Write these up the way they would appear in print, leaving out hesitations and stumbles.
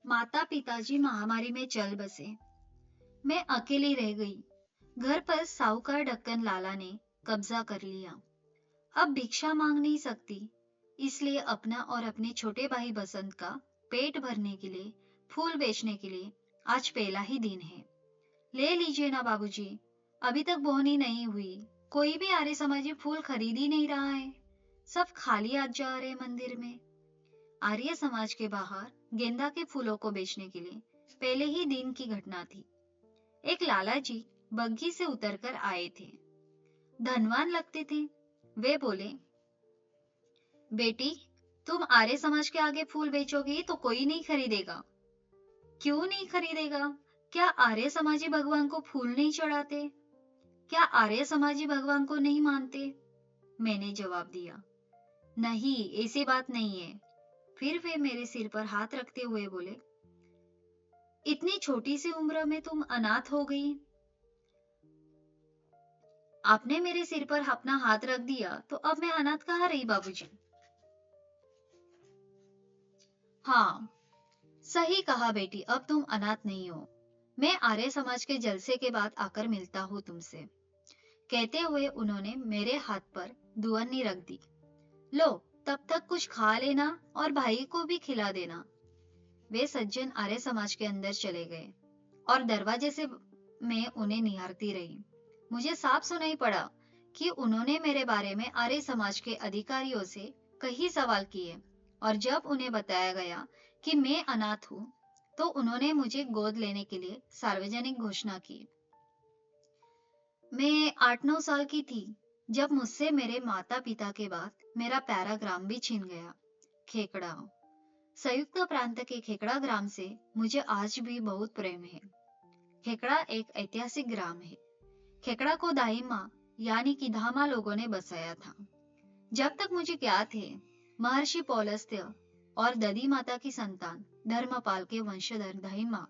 माता पिताजी महामारी में चल बसे। मैं अकेली रह गई। घर पर साहूकार ढक्कन लाला ने कब्जा कर लिया। अब भिक्षा मांग नहीं सकती, इसलिए अपना और अपने छोटे भाई बसंत का पेट भरने के लिए, फूल बेचने के लिए आज पहला ही दिन है। ले लीजिए ना बाबूजी, अभी तक बोहनी नहीं हुई। कोई भी आर्य समाजी फूल खरीद ही नहीं रहा है। सब खाली आज जा रहे मंदिर में। आर्य समाज के बाहर गेंदा के फूलों को बेचने के लिए पहले ही दिन की घटना थी। एक लाला जी बग्घी से उतरकर आए थे। धनवान लगते थे। वे बोले, बेटी, तुम आर्य समाज के आगे फूल बेचोगी तो कोई नहीं खरीदेगा। क्यों नहीं खरीदेगा? क्या आर्य समाजी भगवान को फूल नहीं चढ़ाते? क्या आर्य समाजी भगवान को नहीं मानते? मैंने जवाब दिया, नहीं, ऐसी बात नहीं है। फिर वे मेरे सिर पर हाथ रखते हुए बोले, इतनी छोटी सी उम्र में तुम अनाथ हो गई। आपने मेरे सिर पर अपना हाथ रख दिया तो अब मैं अनाथ कहाँ रही बाबूजी? हाँ, सही कहा बेटी, अब तुम अनाथ नहीं हो। मैं आर्य समाज के जलसे के बाद आकर मिलता हूँ तुमसे। कहते हुए उन्होंने मेरे हाथ पर दुअन्नी रख दी। लो, तब तक कुछ खा लेना और भाई को भी खिला देना। वे सज्जन आर्य समाज के अंदर चले गए और दरवाजे से मैं उन्हें निहारती रही। मुझे साफ सुनाई पड़ा कि उन्होंने मेरे बारे में आर्य समाज के अधिकारियों से कई सवाल किए और जब उन्हें बताया गया कि मैं अनाथ हूँ, तो उन्होंने मुझे गोद लेने के लिए सार्वजनिक घोषणा की। मैं 8-9 साल की थी जब मुझसे मेरे माता पिता के बाद मेरा प्यारा ग्राम भी छिन गया, खेकड़ा। संयुक्त प्रांत के खेकड़ा ग्राम से मुझे आज भी बहुत प्रेम है। खेकड़ा एक ऐतिहासिक ग्राम है। खेकड़ा को दाहिमा यानी कि धामा लोगों ने बसाया था। जब तक मुझे ज्ञात है, महर्षि पौलस्त्य और दधी माता की संतान धर्मपाल के वंशधर दाहिमा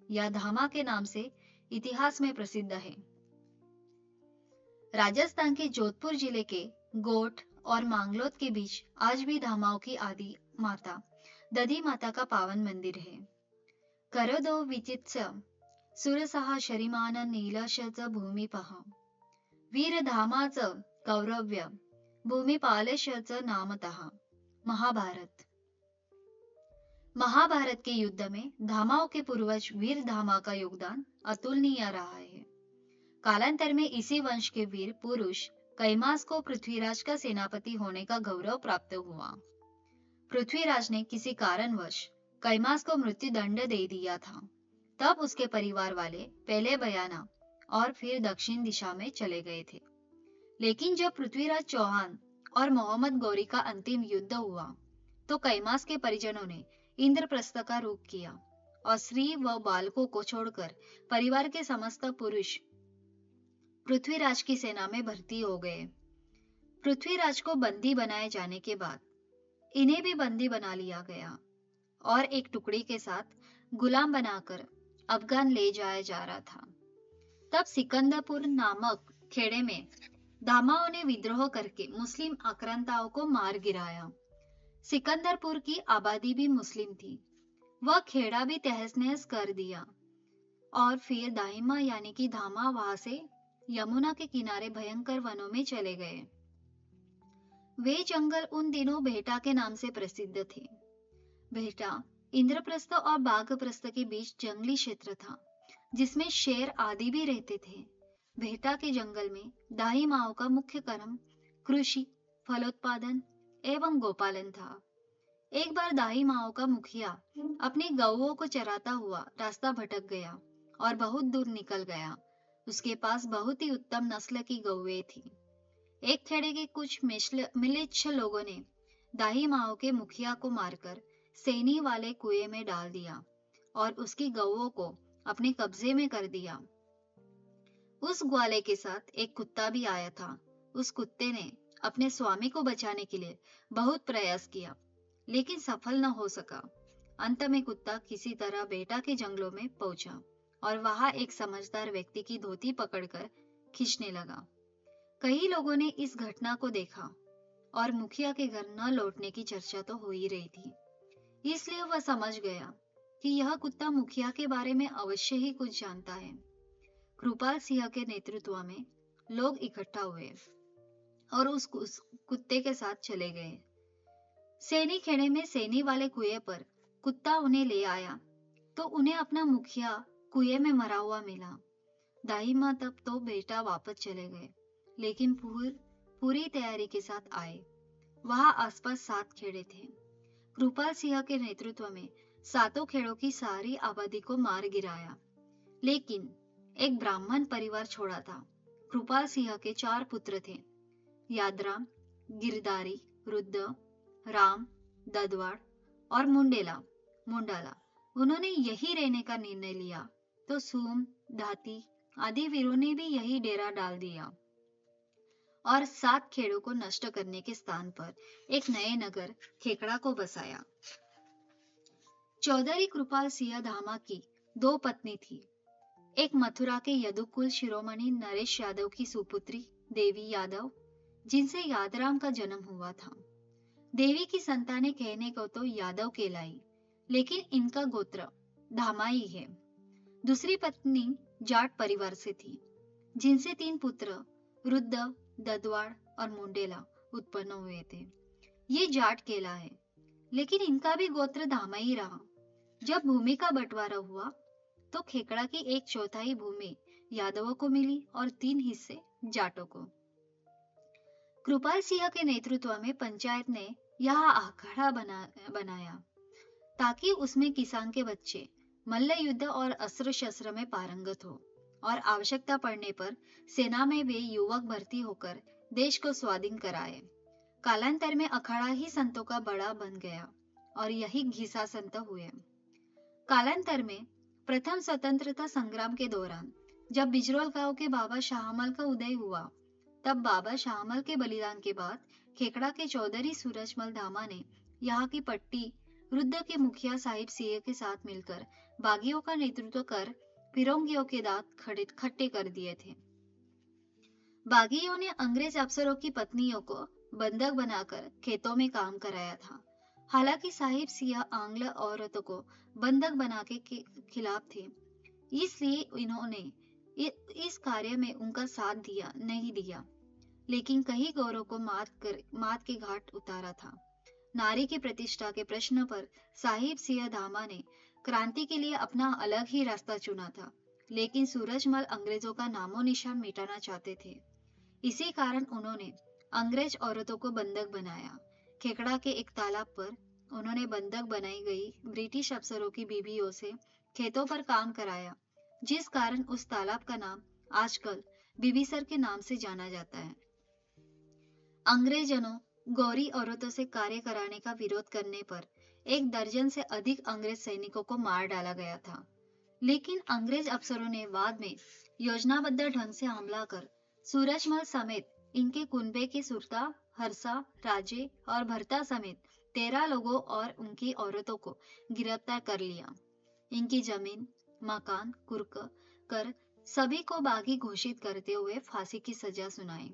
या धामा के नाम से इतिहास में प्रसिद्ध है। राजस्थान के जोधपुर जिले के गोठ और मांगलोद के बीच आज भी धामाओं की आदि माता दधी माता का पावन मंदिर है। करदो विचित्स्य सुरसहा शरिमान नीलशच भूमिपः वीरधामाच कौरव्य भूमिपालशच नामतः। महाभारत। महाभारत के युद्ध में धामाओं के पूर्वज वीर धामा का योगदान अतुलनीय रहा है। कालांतर में इसी वंश के वीर पुरुष कैमास को पृथ्वीराज का सेनापति होने का गौरव प्राप्त हुआ। पृथ्वीराज ने किसी कारणवश कैमास को मृत्यु दंड दे दिया था। तब उसके परिवार वाले पहले बयाना और फिर दक्षिण दिशा में चले गए थे। लेकिन जब पृथ्वीराज चौहान और मोहम्मद गौरी का अंतिम युद्ध हुआ, तो कैमास के परिजनों ने इंद्रप्रस्थ का रूप किया और स्त्री व बालकों को छोड़कर परिवार के समस्त पुरुष पृथ्वीराज की सेना में भर्ती हो गए। पृथ्वीराज को बंदी बनाए जाने के बाद इन्हें भी बंदी बना लिया गया और एक टुकड़ी के साथ गुलाम बनाकर अफगान ले जाया जा रहा था। तब सिकंदरपुर नामक खेड़े में धामाओं ने विद्रोह करके मुस्लिम आक्रांताओं को मार गिराया। सिकंदरपुर की आबादी भी मुस्लिम थी। वह खेड़ा भी तहस नहस कर दिया और फिर दाहिमा यानी कि धामा वहां से यमुना के किनारे भयंकर वनों में चले गए। वे जंगल उन दिनों भेटा के नाम से प्रसिद्ध थे। भेटा इंद्रप्रस्थ और बाघप्रस्थ के बीच जंगली क्षेत्र था, जिसमें शेर आदि भी रहते थे। भेटा के जंगल में दाही माओ का मुख्य कर्म कृषि, फलोत्पादन एवं गोपालन था। एक बार दाही माओ का मुखिया अपनी गौओं को चराता हुआ रास्ता भटक गया और बहुत दूर निकल गया। उसके पास बहुत ही उत्तम नस्ल की गौएं थी। एक खेड़े के कुछ मिलिच्छ लोगों ने दाही माओ के मुखिया को मारकर सैनी वाले कुएं में डाल दिया और उसकी गौओं को अपने कब्जे में कर दिया। उस ग्वाले के साथ एक कुत्ता भी आया था। उस कुत्ते ने अपने स्वामी को बचाने के लिए बहुत प्रयास किया, लेकिन सफल न हो सका। अंत में कुत्ता किसी तरह बेटा के जंगलों में पहुंचा और वहां एक समझदार व्यक्ति की धोती पकड़कर खींचने लगा। कई लोगों ने इस घटना को देखा और मुखिया के घर न लौटने की चर्चा तो हो ही रही थी, इसलिए वह समझ गया कि यह कुत्ता मुखिया के बारे में अवश्य ही कुछ जानता है। कृपाल सिंह के नेतृत्व में लोग इकट्ठा हुए और उस कुत्ते के साथ चले गए। सैनी खेड़े में सैनी वाले कुएं पर कुत्ता उन्हें ले आया तो उन्हें अपना मुखिया कुएं में मरा हुआ मिला। दाई माँ तब तो बेटा वापस चले गए, लेकिन पूरी तैयारी के साथ आए। वहां आसपास 7 खेड़े थे। कृपाल सिंह के नेतृत्व में 7 खेड़ों की सारी आबादी को मार गिराया, लेकिन एक ब्राह्मण परिवार छोड़ा था। कृपाल सिंह के 4 पुत्र थे, यादराम, गिरधारी, रुद्र, राम, ददवाड़ और मुंडाला। उन्होंने यही रहने का निर्णय लिया तो सूम, धाती आदि वीरों ने भी यही डेरा डाल दिया और 7 खेड़ों को नष्ट करने के स्थान पर एक नए नगर खेकड़ा को बसाया। चौधरी कृपाल सिंह धामा की 2 पत्नी थी। एक मथुरा के यदुकुल शिरोमणि नरेश यादव की सुपुत्री देवी यादव, जिनसे यादराम का जन्म हुआ था। देवी की संतानें कहने को तो यादव कहलाई, लेकिन इनका गोत्र धामाई है। दूसरी पत्नी जाट परिवार से थी, जिनसे 3 पुत्र रुद्र, ददवाड़ और मुंडेला उत्पन्न हुए थे। ये जाट केला है, लेकिन इनका भी गोत्र धामाई रहा। जब भूमि का बंटवारा हुआ तो खेकड़ा की 1/4 भूमि यादवों को मिली और 3 हिस्से जाटों को। कृपाल सिंह के नेतृत्व में पंचायत ने यह अखाड़ा बनाया ताकि उसमें किसान के बच्चे मल्ल युद्ध और अस्त्र शस्त्र में पारंगत हो और आवश्यकता पड़ने पर सेना में वे युवक भर्ती होकर देश को स्वाधीन कराए। कालांतर में अखाड़ा ही संतों का बड़ा बन गया और यही घिसा संत हुए। कालांतर में प्रथम स्वतंत्रता संग्राम के दौरान जब बिजरोल गांव के बाबा शाहमल का उदय हुआ, तब बाबा शाहमल के बलिदान के बाद खेकड़ा के चौधरी सूरजमल धामा ने यहाँ की पट्टी रुद्र के मुखिया साहिब सिंह के साथ मिलकर बागियों का नेतृत्व कर फिरंगियों के दांत खट्टे कर दिए थे। बागियों ने अंग्रेज अफसरों की पत्नियों को बंधक बनाकर खेतों में काम कराया था। हालांकि साहिब सिंह आंग्ल औरतों को बंधक बना के खिलाफ थे, इसलिए इन्होंने इस कार्य में उनका साथ नहीं दिया, लेकिन कई गौरों को मात के घाट उतारा था। नारी की प्रतिष्ठा के प्रश्न पर साहिब सिंह धामा ने क्रांति के लिए अपना अलग ही रास्ता चुना था, लेकिन सूरजमल अंग्रेजों का नामो निशान मिटाना चाहते थे। इसी कारण उन्होंने अंग्रेज औरतों को बंधक बनाया। खेकड़ा के एक तालाब पर उन्होंने बंधक बनाई गई ब्रिटिश अफसरों की बीवियों से खेतों पर काम कराया, जिस कारण उस तालाब का नाम आजकल बीबीसर के नाम से जाना जाता है। अंग्रेजों गौरी औरतों से कार्य कराने का विरोध करने पर 1 दर्जन से अधिक अंग्रेज सैनिकों को मार डाला गया था, लेकिन अंग्रेज अफसरों ने बाद में योजनाबद्ध ढंग से हमला कर सूरजमल समेत इनके कुनबे के सुरता, हरसा, राजे और भरता समेत 13 लोगों और उनकी औरतों को गिरफ्तार कर लिया। इनकी जमीन, मकान कुर्क कर सभी को बागी घोषित करते हुए फांसी की सजा सुनाई।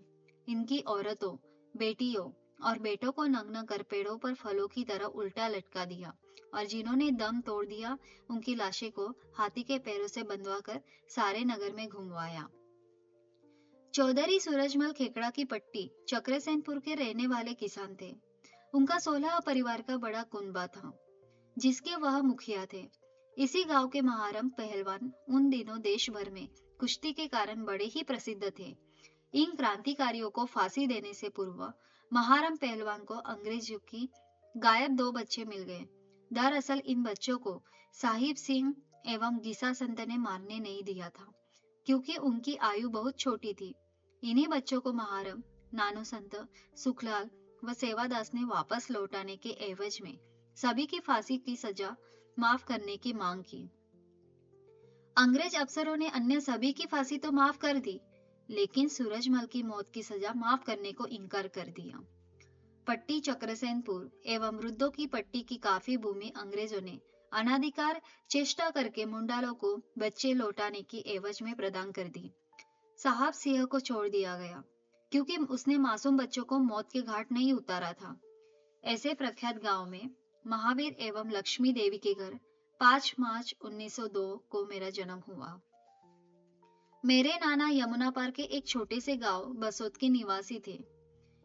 इनकी औरतों, बेटियों और बेटों को नग्न कर पेड़ों पर फलों की तरह उल्टा लटका दिया और जिन्होंने दम तोड़ दिया उनकी लाशें को हाथी के पैरों से बंधवाकर सारे नगर में घुमवाया। चौधरी सूरजमल खेकड़ा की पट्टी चक्रसेनपुर के रहने वाले किसान थे। उनका 16 परिवार का बड़ा कुनबा था, जिसके वह मुखिया थे। इसी गांव के महारम पहलवान उन दिनों देश भर में कुश्ती के कारण बड़े ही प्रसिद्ध थे। इन क्रांतिकारियों को फांसी देने से पूर्व महारम पहलवान को अंग्रेजों की गायब 2 बच्चे मिल गए। दरअसल इन बच्चों को साहिब सिंह एवं गीसा संत ने मारने नहीं दिया था, क्योंकि उनकी आयु बहुत छोटी थी। इन्हीं बच्चों को महारम, नानू संत, सुखलाल व सेवादास ने वापस लौटाने के एवज में सभी की फांसी की सजा माफ करने की मांग की। अंग्रेज अफसरों ने अन्य सभी की फांसी तो माफ कर दी, लेकिन सूरजमल की मौत की सजा माफ करने को इनकार कर दिया। पट्टी चक्रसेनपुर एवं रुद्दों की पट्टी की काफी भूमि अंग्रेजों ने अनाधिकार चेष्टा करके मुंडालों को बच्चे लौटाने की एवज में प्रदान कर दी। साहब सिंह को छोड़ दिया गया, क्योंकि उसने मासूम बच्चों को मौत के घाट नहीं उतारा था। ऐसे प्रख्यात गांव में महावीर एवं लक्ष्मी देवी के घर 5 मार्च 1902 को मेरा जन्म हुआ। मेरे नाना यमुना पार के एक छोटे से गांव बसोत के निवासी थे,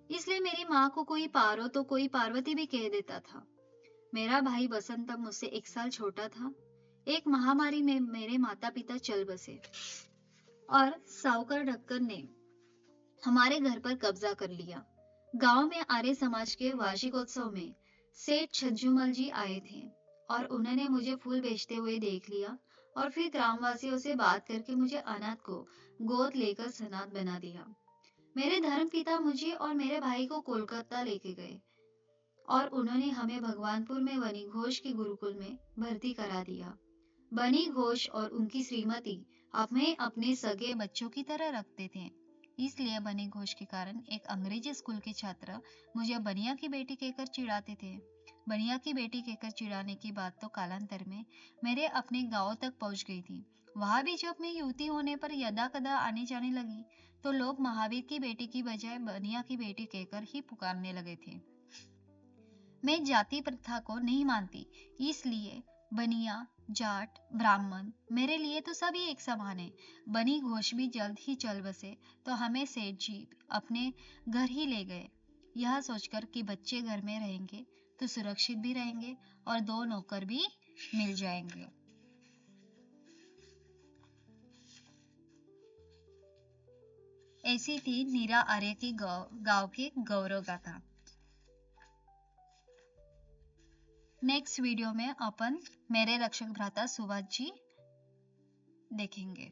इसलिए मेरी माँ को कोई पारो तो कोई पार्वती भी कह देता था। मेरा भाई बसंत तब मुझसे 1 साल छोटा था। एक महामारी में मेरे माता पिता चल बसे और सावकार ढक्कन ने हमारे घर पर कब्जा कर लिया। गांव में आर्य समाज के वार्षिकोत्सव में सेठ छज्जूमल जी आए थे और उन्होंने मुझे फूल बेचते हुए देख लिया और फिर ग्रामवासियों से बात करके मुझे अनाथ को गोद लेकर सनाथ बना दिया। मेरे धर्म पिता मुझे और मेरे भाई को कोलकाता लेके गए और उन्होंने हमें भगवानपुर में बनी घोष के गुरुकुल में भर्ती करा दिया। बनी घोष और उनकी श्रीमती हमें अपने सगे बच्चों की तरह रखते थे, इसलिए बनी घोष के कारण एक अंग्रेजी स्कूल के छात्र मुझे बनिया की बेटी कहकर चिढ़ाते थे। बनिया की बेटी कहकर चिढ़ाने की बात तो कालांतर में मेरे अपने गांव तक पहुंच गई थी। वहां भी जब मैं युवती होने पर यदा कदा आने जाने लगी तो लोग महावीर की बेटी की बजाय बनिया की बेटी कहकर ही पुकारने लगे थे। मैं जाति प्रथा को नहीं मानती, इसलिए बनिया, जाट, ब्राह्मण मेरे लिए तो सभी एक समान है। बनी घोष भी जल्द ही चल बसे तो हमें सेठ जी अपने घर ही ले गए, यह सोचकर कि बच्चे घर में रहेंगे तो सुरक्षित भी रहेंगे और 2 नौकर भी मिल जाएंगे। ऐसी थी नीरा आर्य की गांव की गौरव गाथा। नेक्स्ट वीडियो में अपन मेरे रक्षक भ्राता सुभाष जी देखेंगे।